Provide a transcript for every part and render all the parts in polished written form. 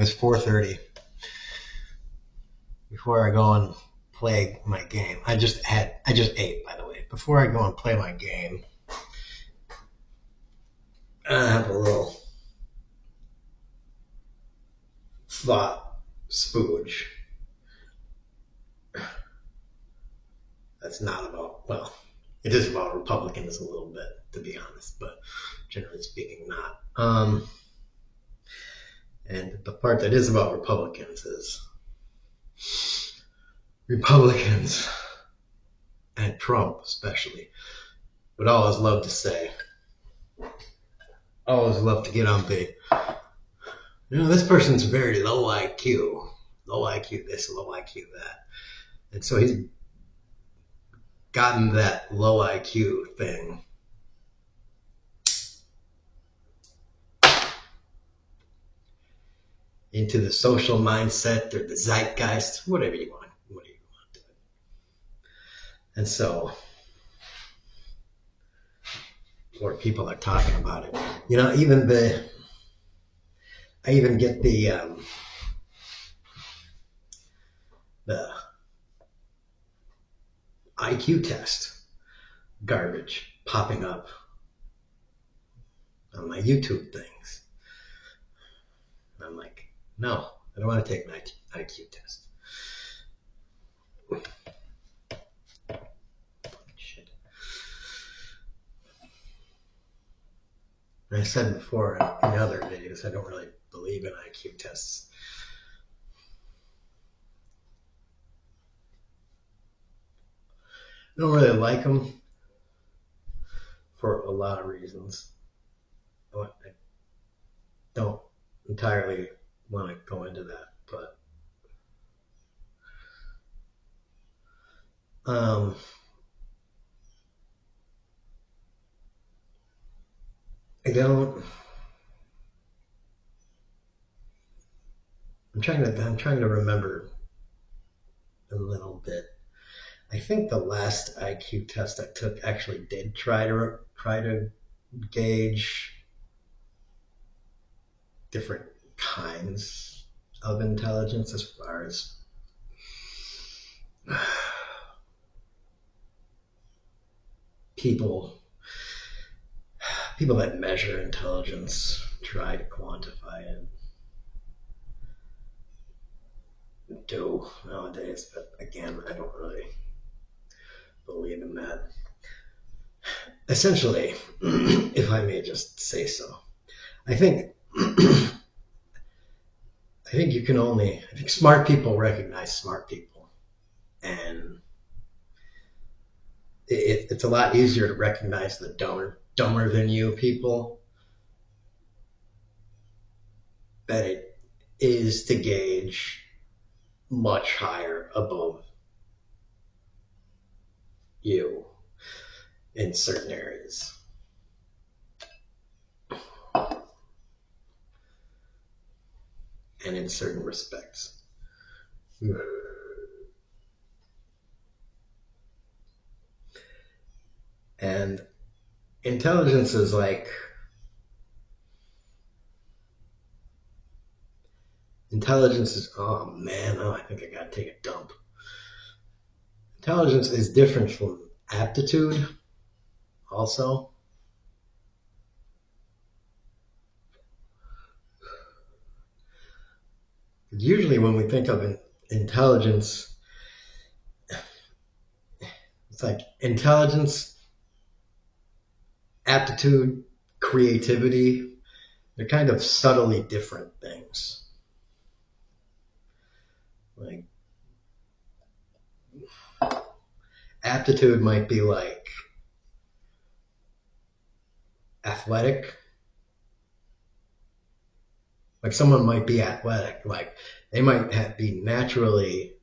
It's 4:30. Before I go and play my game, I just ate, by the way. Before I go and play my game, I have a little thought spooge. That's not about, well, it is about Republicans a little bit, to be honest, but generally speaking, not. And the part that is about Republicans is Republicans, and Trump especially, would always love to say, always love to get on the, this person's very low IQ. Low IQ this, low IQ that. And so he's gotten that low IQ thing into the social mindset or the zeitgeist, whatever you want. And so, or people are talking about it. I even get the IQ test garbage popping up on my YouTube things. I'm like, no, I don't want to take an IQ test. Shit. And I said before in other videos, I don't really believe in IQ tests. I don't really like them for a lot of reasons. I don't entirely want to go into that, but I'm trying to remember a little bit. I think the last IQ test I took actually did try to gauge different kinds of intelligence as far as people that measure intelligence try to quantify it. Do nowadays, but again, I don't really believe in that. Essentially, if I may just say so, I think smart people recognize smart people, and it's a lot easier to recognize the dumber than you people than it is to gauge much higher above you in certain areas. And in certain respects. And intelligence is like, oh man, I think I gotta take a dump. Intelligence is different from aptitude also. Usually when we think of intelligence, it's like intelligence, aptitude, creativity, they're kind of subtly different things. Like, aptitude might be like athletic. Like someone might be athletic, like they might be naturally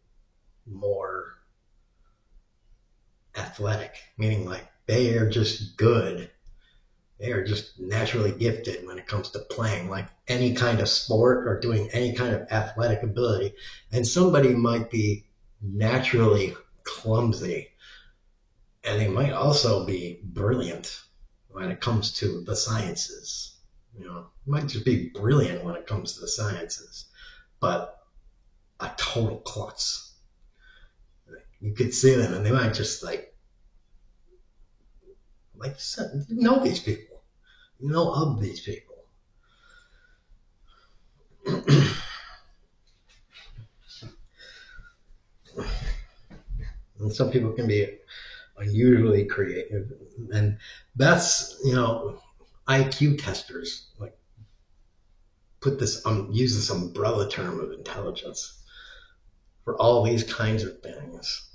more athletic, meaning like they are just good. They are just naturally gifted when it comes to playing like any kind of sport or doing any kind of athletic ability. And somebody might be naturally clumsy, and they might also be brilliant when it comes to the sciences. Might just be brilliant when it comes to the sciences. but a total klutz. You could see them, and they might just like you know these people, you know of these people. And some people can be unusually creative, and that's IQ testers like put this use this umbrella term of intelligence for all these kinds of things.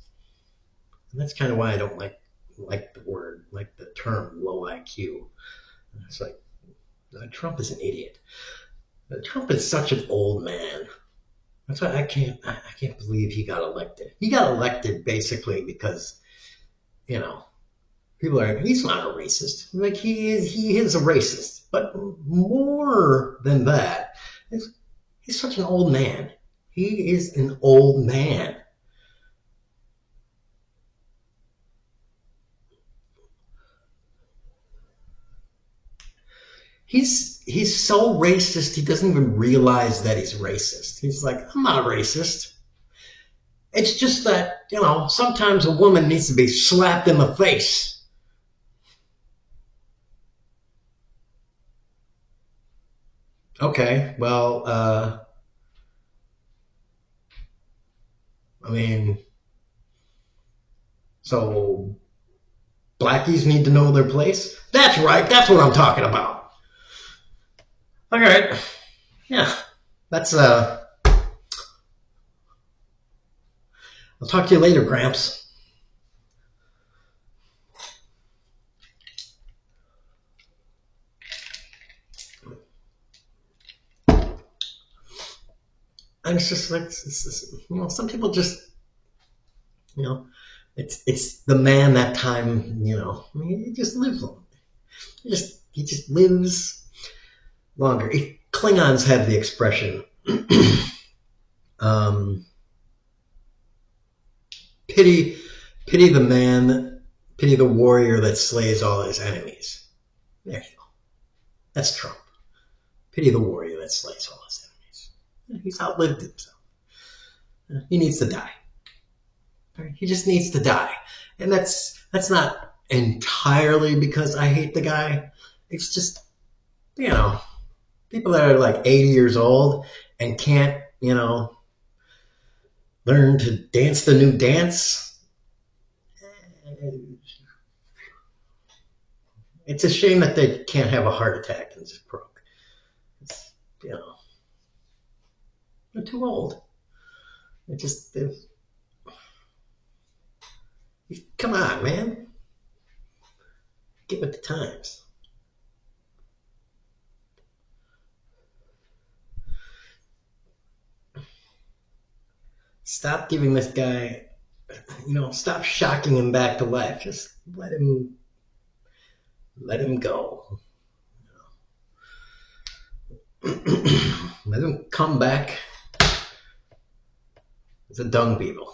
And that's kind of why I don't like the term low IQ. It's like Trump is an idiot. Trump is such an old man. That's why I can't believe he got elected. He got elected basically because you know people are like, he's not a racist. Like he is a racist, but more than that, he's such an old man. He is an old man. He's so racist he doesn't even realize that he's racist. He's like, I'm not a racist. It's just that, sometimes a woman needs to be slapped in the face. Okay, well, I mean, so blackies need to know their place? That's right, that's what I'm talking about. All right, yeah, that's, I'll talk to you later, Gramps. And it's just like, some people just, it's the man that time, I mean, he just lives long. He just lives longer. Klingons have the expression, um, pity the man, pity the warrior that slays all his enemies. There you go. That's Trump. Pity the warrior that slays all his enemies. He's outlived himself. He needs to die. He just needs to die. And that's not entirely because I hate the guy. It's just, people that are like 80 years old and can't, learn to dance the new dance. It's a shame that they can't have a heart attack and just broke. It's, they're too old. Come on, man. Get with the times. Stop giving this guy, stop shocking him back to life. Just let him go. Let him come back as a dung beetle.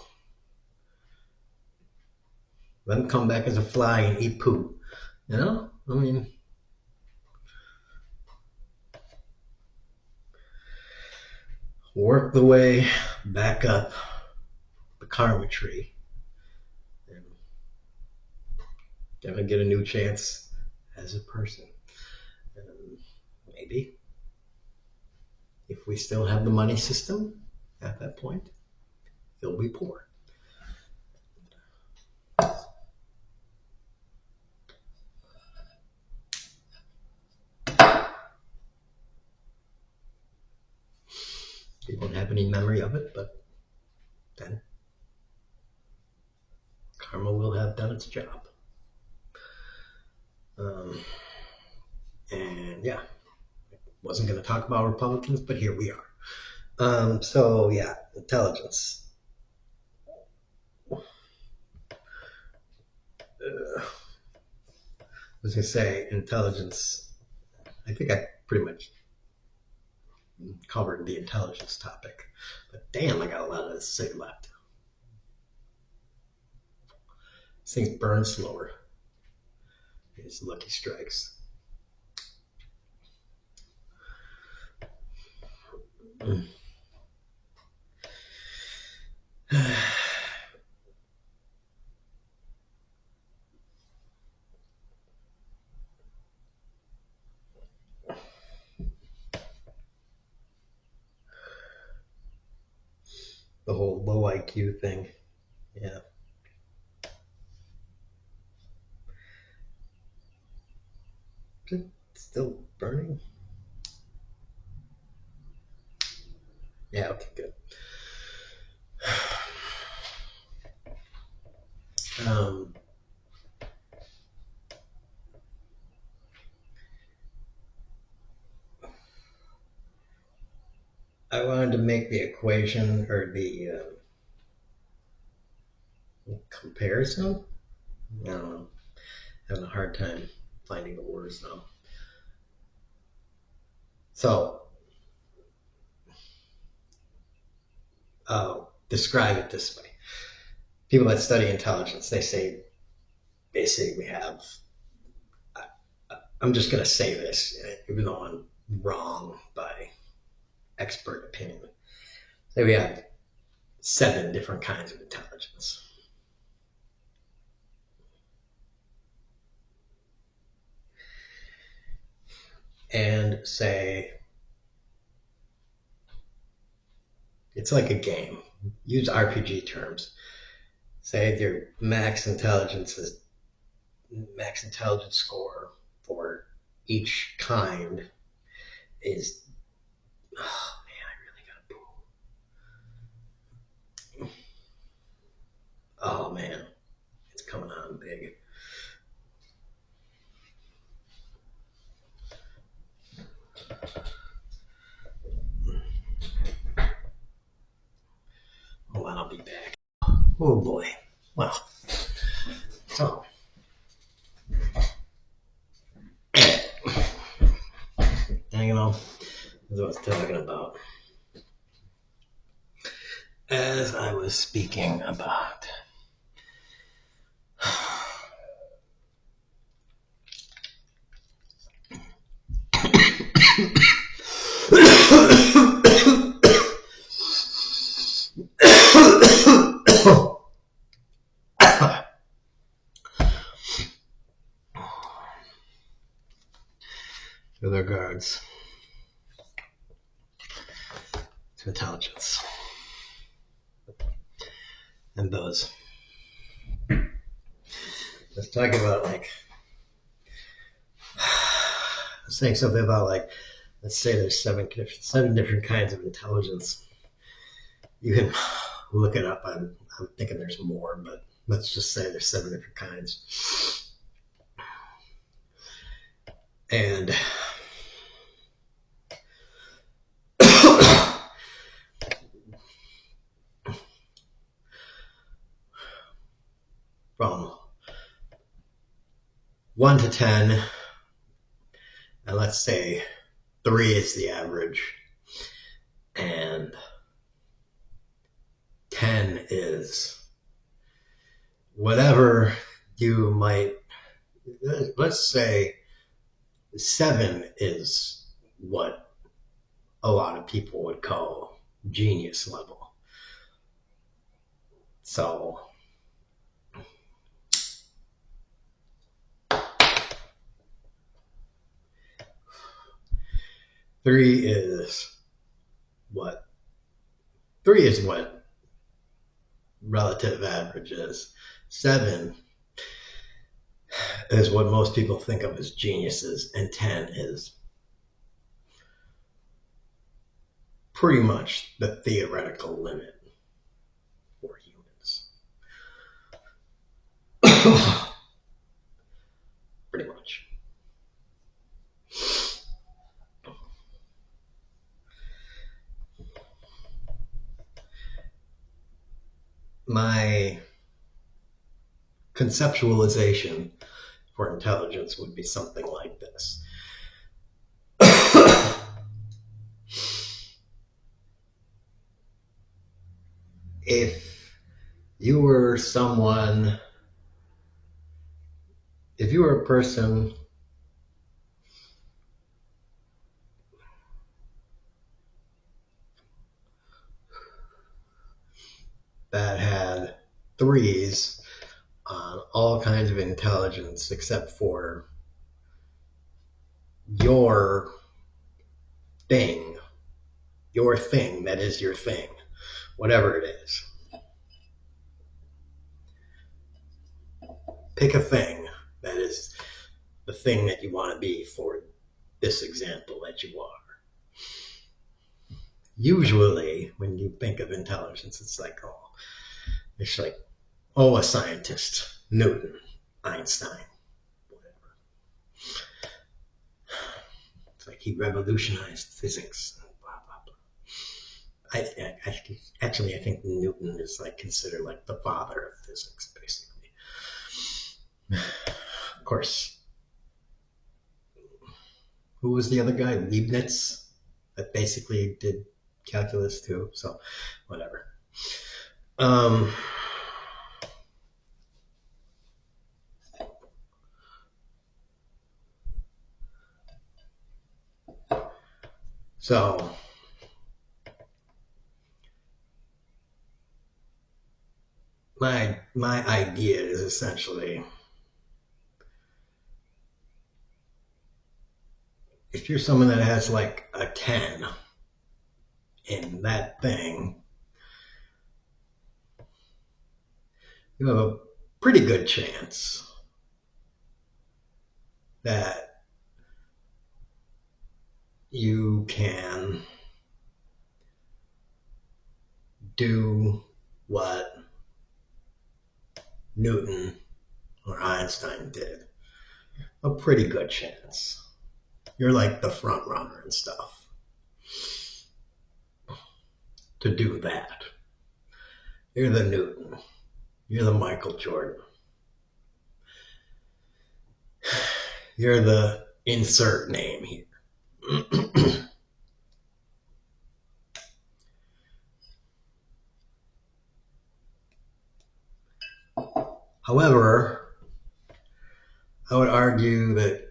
Let him come back as a fly and eat poo. I mean, work the way back up the karma tree and gonna get a new chance as a person. And maybe if we still have the money system at that point, he'll be poor. He won't have any memory of it, but then karma will have done its job. And yeah, wasn't going to talk about Republicans, but here we are. So yeah, intelligence. I was going to say intelligence. I think I pretty much covered the intelligence topic, but damn, I got a lot of this cig left. These things burn slower. These Lucky Strikes. The whole low IQ thing. Yeah. Is it still burning? Yeah, okay, good. Um, I wanted to make the equation or the comparison. I don't know. Having a hard time finding the words now. So I'll describe it this way. People that study intelligence, they say basically we have, I'm just going to say this, even though I'm wrong by expert opinion. Say we have 7 different kinds of intelligence. And say it's like a game. Use RPG terms. Say your max intelligence score for each kind is, oh man, I really gotta poo. Oh man, it's coming on big. Hold on, I'll be back. Oh boy. Well, so you know, this is what I was talking about. As I was speaking about with regards to intelligence and those. Let's talk about saying something about let's say there's 7 different kinds of intelligence. You can look it up. I'm thinking there's more, but let's just say there's 7 different kinds. And from 1 to 10, and let's say 3 is the average, and 10 is whatever you might, let's say 7 is what a lot of people would call genius level. So 3 is what 3 is what relative average is. 7 is what most people think of as geniuses, and 10 is pretty much the theoretical limit for humans. Pretty much. My conceptualization for intelligence would be something like this. If you were a person that threes on all kinds of intelligence except for your thing, that is your thing, whatever it is. Pick a thing that is the thing that you want to be for this example that you are. Usually, when you think of intelligence, it's like, a scientist, Newton, Einstein, whatever. It's like he revolutionized physics, blah, blah, blah. I think Newton is like considered like the father of physics, basically. Of course, who was the other guy? Leibniz, that basically did calculus too. So, whatever. So, my idea is essentially, if you're someone that has like a 10 in that thing, you have a pretty good chance that you can do what Newton or Einstein did. A pretty good chance. You're like the front runner and stuff to do that. You're the Newton. You're the Michael Jordan. You're the insert name here. However, I would argue that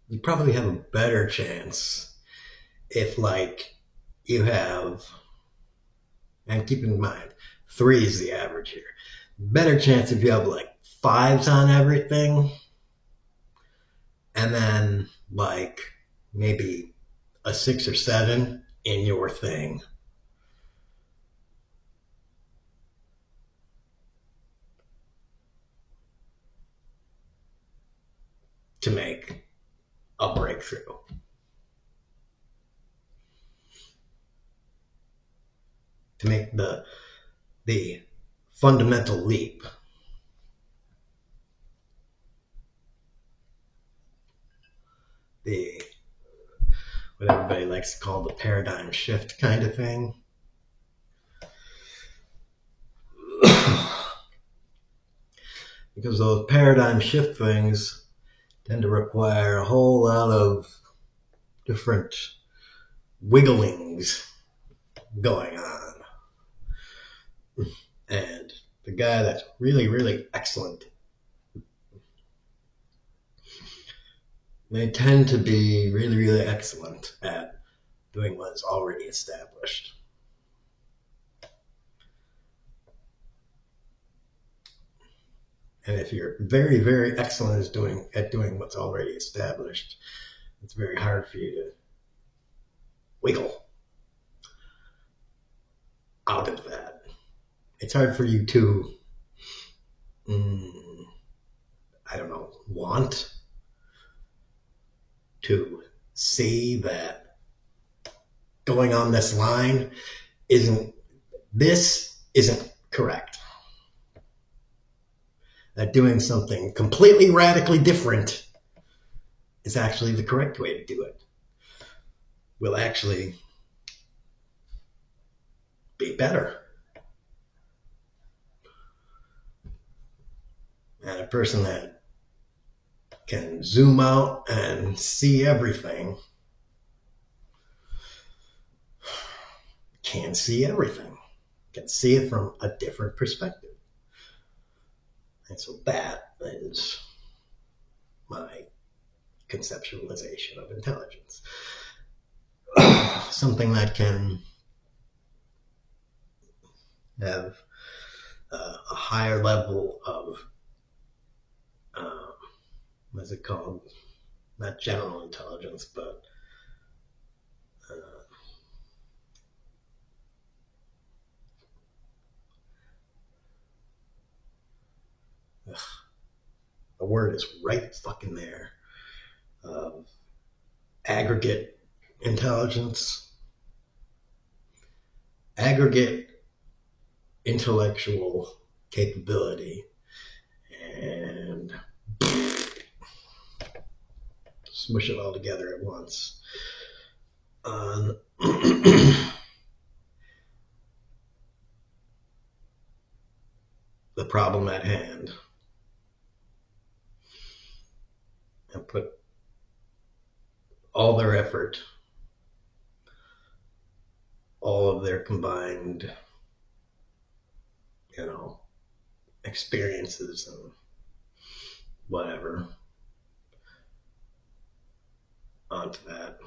you probably have a better chance if like you have, and keep in mind, 3 is the average here. Better chance if you have like 5s on everything, and then like maybe a 6 or 7 in your thing. To make a breakthrough. To make the fundamental leap. What everybody likes to call the paradigm shift kind of thing. Because those paradigm shift things tend to require a whole lot of different wigglings going on. And the guy that's really, really excellent, they tend to be really, really excellent at doing what is already established. And if you're very, very excellent at doing what's already established, it's very hard for you to wiggle out of that. It's hard for you to, want to see that going on this line isn't correct. That doing something completely radically different is actually the correct way to do it. Will actually be better. And a person that can zoom out and see everything can see everything, can see it from a different perspective. And so that is my conceptualization of intelligence. something that can have a higher level of what's it called? Not general intelligence, but uh, the word is right fucking there. Aggregate intelligence, aggregate intellectual capability, and smush it all together at once. The problem at hand, and put all their effort, all of their combined, you know, experiences and whatever onto that.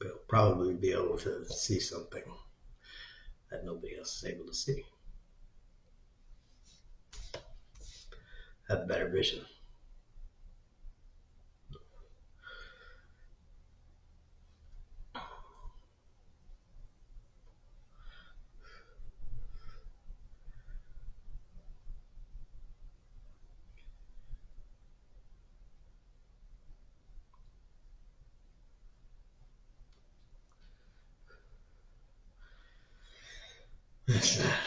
They'll probably be able to see something that nobody else is able to see. Have better vision. That's that.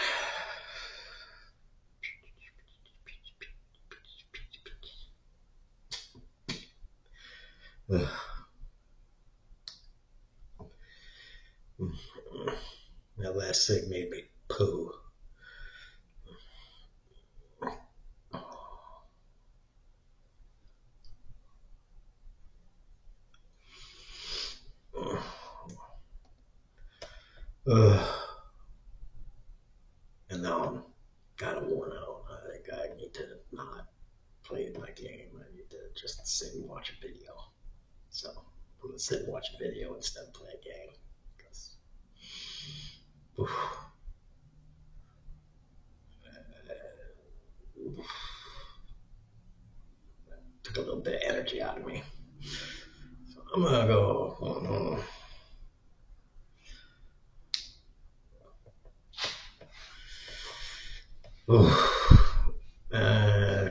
Ugh. That last cig made me poo. Ugh. And now I'm kind of worn out. I think I need to not play my game. I need to just sit and watch a video. So I'm gonna sit and watch a video instead of play a game. 'Cause, oof, took a little bit of energy out of me. So I'm gonna go.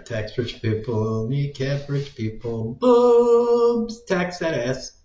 Tax rich people, kneecap rich people, boobs, tax that ass.